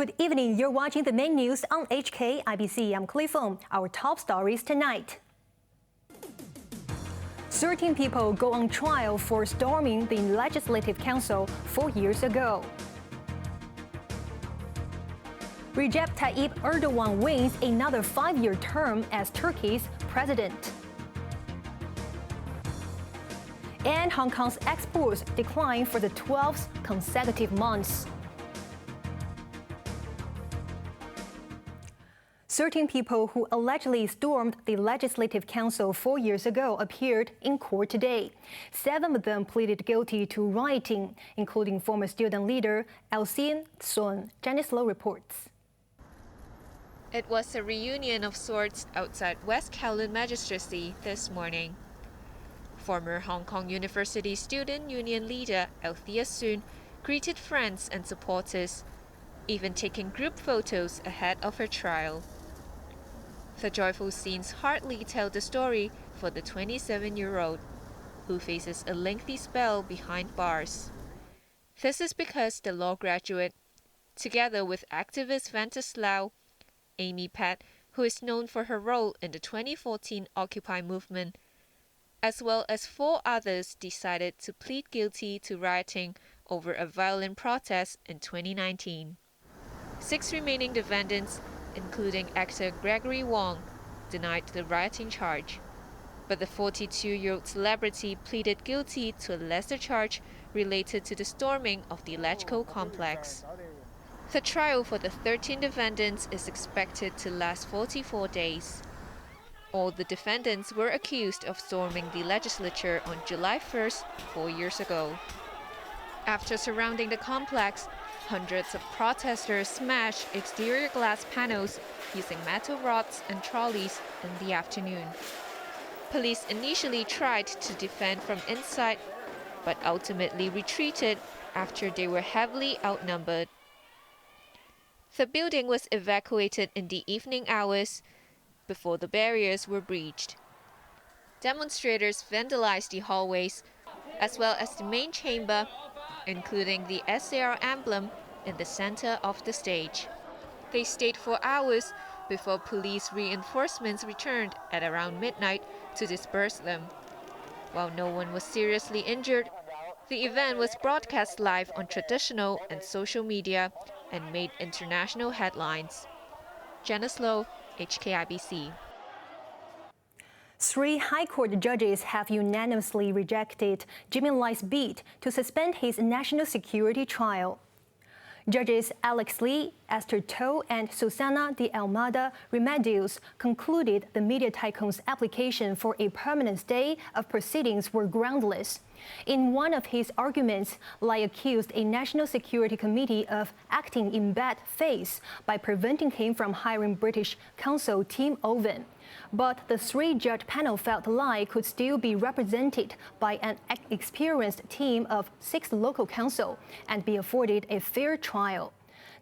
Good evening. You're watching the main news on HKIBC. I'm Chloe Feng. Our top stories tonight. 13 people go on trial for storming the Legislative Council 4 years ago. Recep Tayyip Erdogan wins another 5-year term as Turkey's president. And Hong Kong's exports decline for the 12th consecutive months. 13 people who allegedly stormed the Legislative Council 4 years ago appeared in court today. 7 of them pleaded guilty to rioting, including former student leader Elsin Sun. Janice Low reports. It was a reunion of sorts outside West Kowloon Magistracy this morning. Former Hong Kong University Student Union leader Elsin Sun greeted friends and supporters, even taking group photos ahead of her trial. The joyful scenes hardly tell the story for the 27-year-old, who faces a lengthy spell behind bars. This is because the law graduate, together with activist Vantaslav, Amy Pat, who is known for her role in the 2014 Occupy movement, as well as 4 others decided to plead guilty to rioting over a violent protest in 2019. 6 remaining defendants, including actor Gregory Wong, denied the rioting charge. But the 42-year-old celebrity pleaded guilty to a lesser charge related to the storming of the electrical complex. The trial for the 13 defendants is expected to last 44 days. All the defendants were accused of storming the legislature on July 1st, 4 years ago. After surrounding the complex, hundreds of protesters smashed exterior glass panels using metal rods and trolleys in the afternoon. Police initially tried to defend from inside, but ultimately retreated after they were heavily outnumbered. The building was evacuated in the evening hours before the barriers were breached. Demonstrators vandalized the hallways, as well as the main chamber, including the SAR emblem in the center of the stage. They stayed for hours before police reinforcements returned at around midnight to disperse them. While no one was seriously injured, the event was broadcast live on traditional and social media and made international headlines. Janice Low, HKIBC. 3 High Court judges have unanimously rejected Jimmy Lai's bid to suspend his national security trial. Judges Alex Lee, Esther To, and Susana de Almada Remedios concluded the media tycoon's application for a permanent stay of proceedings were groundless. In one of his arguments, Lai accused a National Security Committee of acting in bad faith by preventing him from hiring British counsel Tim Owen. But the 3-judge panel felt Lai could still be represented by an experienced team of 6 local counsel and be afforded a fair trial.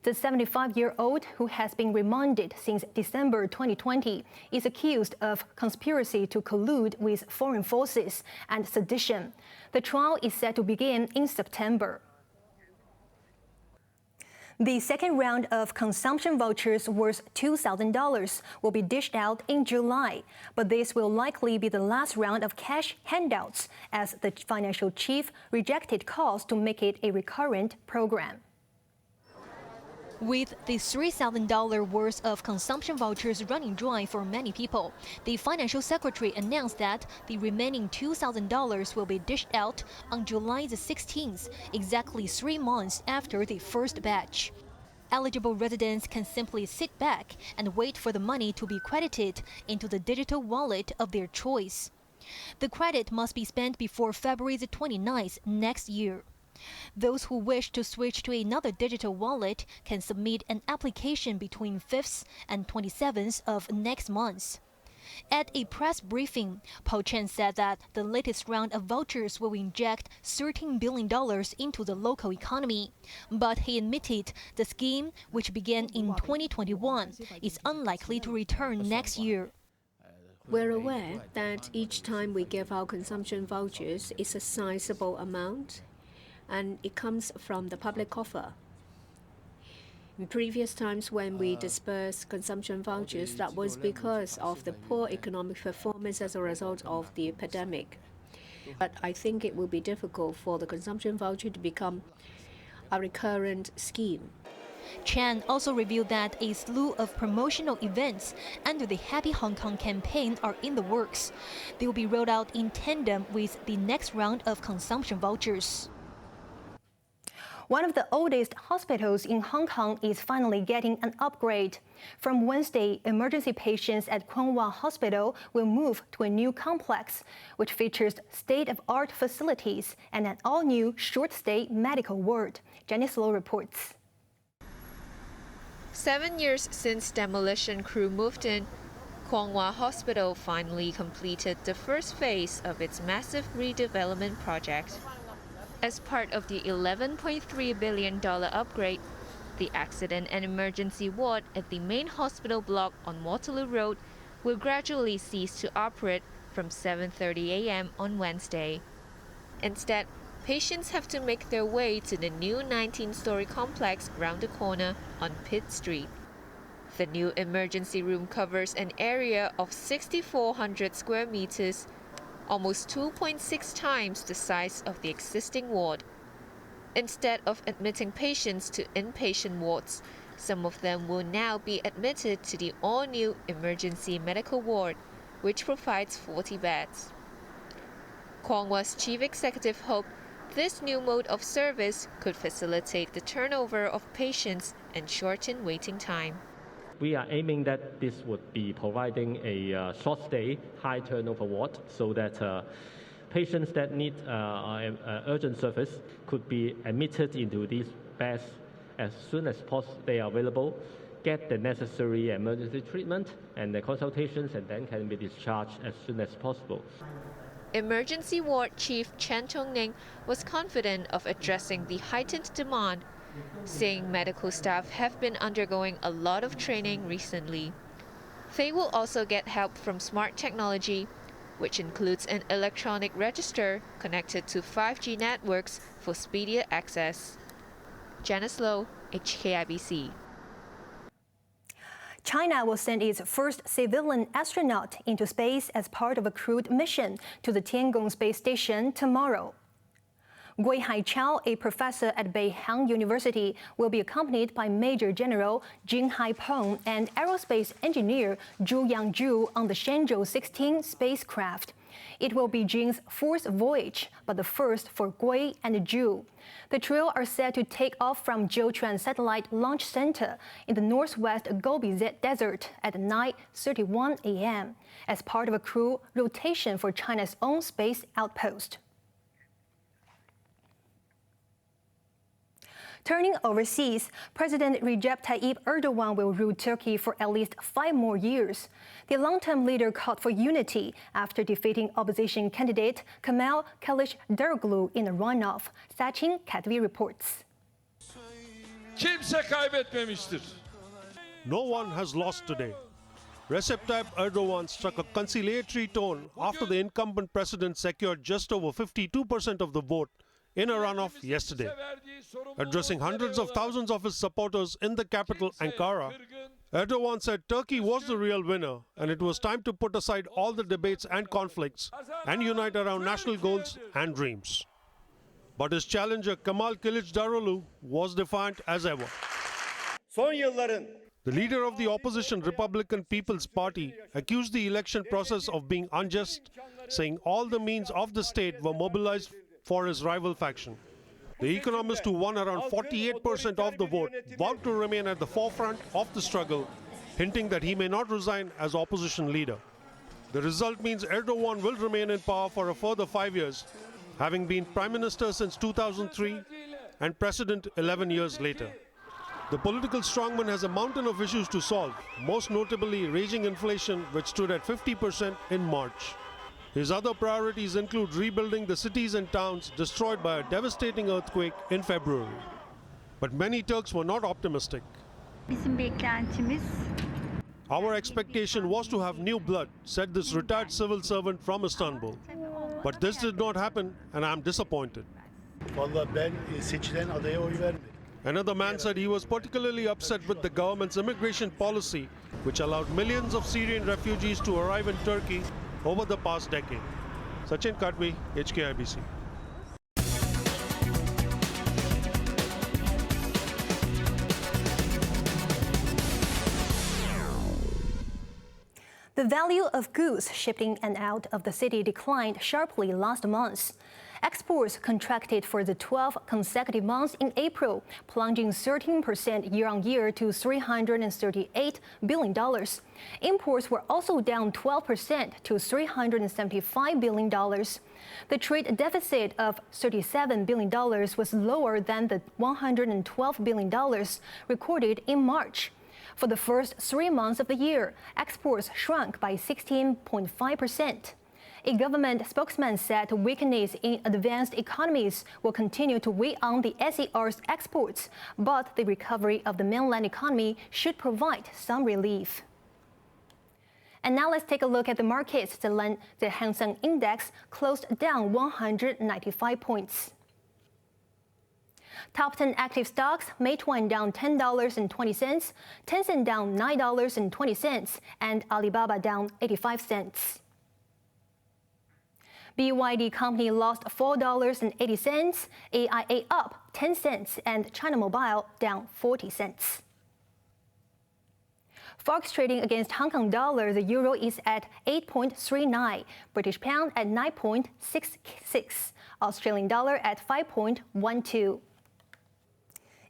The 75-year-old, who has been remanded since December 2020, is accused of conspiracy to collude with foreign forces and sedition. The trial is set to begin in September. The second round of consumption vouchers worth $2,000 will be dished out in July, but this will likely be the last round of cash handouts, as the financial chief rejected calls to make it a recurrent program. With the $3,000 worth of consumption vouchers running dry for many people, the financial secretary announced that the remaining $2,000 will be dished out on July the 16th, exactly 3 months after the first batch. Eligible residents can simply sit back and wait for the money to be credited into the digital wallet of their choice. The credit must be spent before February the 29th next year. Those who wish to switch to another digital wallet can submit an application between 5th and 27th of next month. At a press briefing, Paul Chen said that the latest round of vouchers will inject $13 billion into the local economy. But he admitted the scheme, which began in 2021, is unlikely to return next year. We're aware that each time we give our consumption vouchers, it's a sizable amount, and it comes from the public offer. In previous times when we dispersed consumption vouchers, that was because of the poor economic performance as a result of the epidemic. But I think it will be difficult for the consumption voucher to become a recurrent scheme. Chan also revealed that a slew of promotional events under the Happy Hong Kong campaign are in the works. They will be rolled out in tandem with the next round of consumption vouchers. One of the oldest hospitals in Hong Kong is finally getting an upgrade. From Wednesday, emergency patients at Cornwall Hospital will move to a new complex, which features state-of-art facilities and an all-new short-stay medical ward. Janice Low reports. 7 years since demolition crew moved in, Cornwall Hospital finally completed the first phase of its massive redevelopment project. As part of the $11.3 billion upgrade, the accident and emergency ward at the main hospital block on Waterloo Road will gradually cease to operate from 7:30 a.m. on Wednesday. Instead, patients have to make their way to the new 19-story complex round the corner on Pitt Street. The new emergency room covers an area of 6,400 square meters, almost 2.6 times the size of the existing ward. Instead of admitting patients to inpatient wards, some of them will now be admitted to the all-new emergency medical ward, which provides 40 beds. Cornwall's chief executive hoped this new mode of service could facilitate the turnover of patients and shorten waiting time. We are aiming that this would be providing a short stay, high turnover ward, so that patients that need urgent service could be admitted into these beds as soon as they are available, get the necessary emergency treatment and the consultations, and then can be discharged as soon as possible. Emergency Ward Chief Chen Tongning was confident of addressing the heightened demand, saying medical staff have been undergoing a lot of training recently. They will also get help from smart technology, which includes an electronic register connected to 5G networks for speedier access. Janice Low, HKIBC. China will send its first civilian astronaut into space as part of a crewed mission to the Tiangong space station tomorrow. Gui Haichao, a professor at Beihang University, will be accompanied by Major General Jing Haipeng and aerospace engineer Zhu Yangzhu on the Shenzhou 16 spacecraft. It will be Jing's fourth voyage, but the first for Gui and Zhu. The trio are set to take off from Jiuquan Satellite Launch Center in the northwest Gobi Desert at 9:31 a.m. as part of a crew rotation for China's own space outpost. Turning overseas, President Recep Tayyip Erdogan will rule Turkey for at least 5 more years. The long-term leader called for unity after defeating opposition candidate Kemal Kılıçdaroğlu in a runoff. Sachin Kadri reports. Kimse kaybetmemiştir. No one has lost today. Recep Tayyip Erdogan struck a conciliatory tone after the incumbent president secured just over 52% of the vote in a runoff yesterday. Addressing hundreds of thousands of his supporters in the capital, Ankara, Erdogan said Turkey was the real winner and it was time to put aside all the debates and conflicts and unite around national goals and dreams. But his challenger Kemal Kılıçdaroğlu was defiant as ever. The leader of the opposition Republican People's Party accused the election process of being unjust, saying all the means of the state were mobilized for his rival faction. The economist, who won around 48% of the vote, vowed to remain at the forefront of the struggle, hinting that he may not resign as opposition leader. The result means Erdogan will remain in power for a further 5 years, having been Prime Minister since 2003 and President 11 years later. The political strongman has a mountain of issues to solve, most notably raging inflation, which stood at 50% in March. His other priorities include rebuilding the cities and towns destroyed by a devastating earthquake in February. But many Turks were not optimistic. Our expectation was to have new blood, said this retired civil servant from Istanbul. But this did not happen and I am disappointed. Vallahi ben seçilen adaya oy vermedim. Another man said he was particularly upset with the government's immigration policy, which allowed millions of Syrian refugees to arrive in Turkey over the past decade. Sachin Kadmi, HKIBC. The value of goods shipped in and out of the city declined sharply last month. Exports contracted for the 12 consecutive months in April, plunging 13% year-on-year to $338 billion. Imports were also down 12% to $375 billion. The trade deficit of $37 billion was lower than the $112 billion recorded in March. For the first 3 months of the year, exports shrunk by 16.5%. A government spokesman said weakness in advanced economies will continue to weigh on the SAR's exports, but the recovery of the mainland economy should provide some relief. And now let's take a look at the markets. The Hang Seng Index closed down 195 points. Top 10 active stocks: Meituan down $10.20, Tencent down $9.20, and Alibaba down 85 cents. BYD Company lost $4.80, AIA up 10 cents, and China Mobile down 40 cents. Forex trading against Hong Kong dollar, the euro is at 8.39, British pound at 9.66, Australian dollar at 5.12.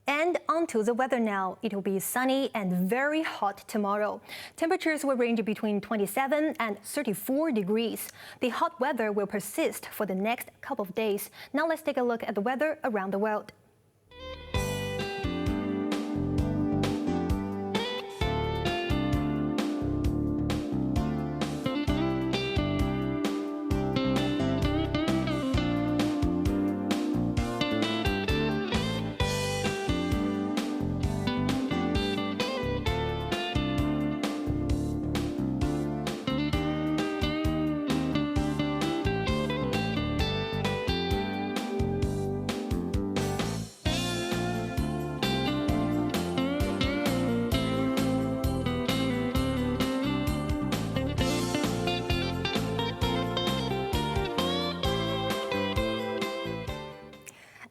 And onto the weather now. It will be sunny and very hot tomorrow. Temperatures will range between 27 and 34 degrees. The hot weather will persist for the next couple of days. Now let's take a look at the weather around the world.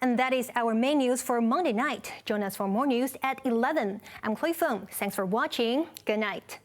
And that is our main news for Monday night. Join us for more news at 11. I'm Chloe Feng. Thanks for watching. Good night.